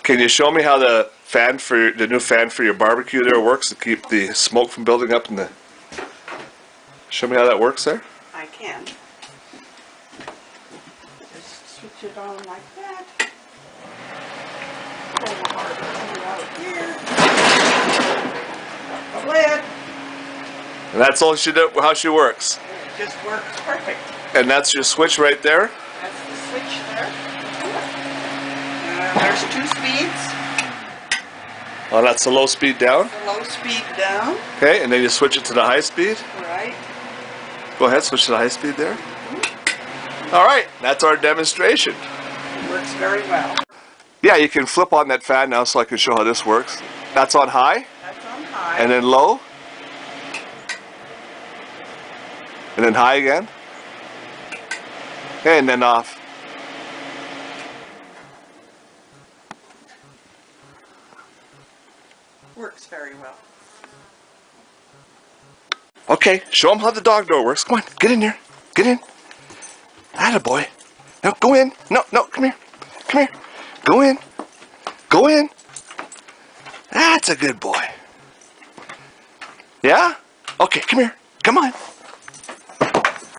Can you show me how the new fan for your barbecue there works to keep the smoke from building up in the... Show me how that works there. I can. Just switch it on like that. Pull the barbecue out here. Got the lid. And that's all how she works. It just works perfect. And that's your switch right there. That's the switch there. And there's 2 speeds. Oh, that's the low speed down. The low speed down. Okay, and then you switch it to the high speed. Right. Go ahead, switch to the high speed there. All right, that's our demonstration. It works very well. Yeah, you can flip on that fan now so I can show how this works. That's on high. That's on high. And then low. And then high again. Okay, and then off. Works very well. Okay, show them how the dog door works. Come on, get in there. Get in. Attaboy. No, go in. No, come here. Come here. Go in. Go in. That's a good boy. Yeah? Okay, come here. Come on.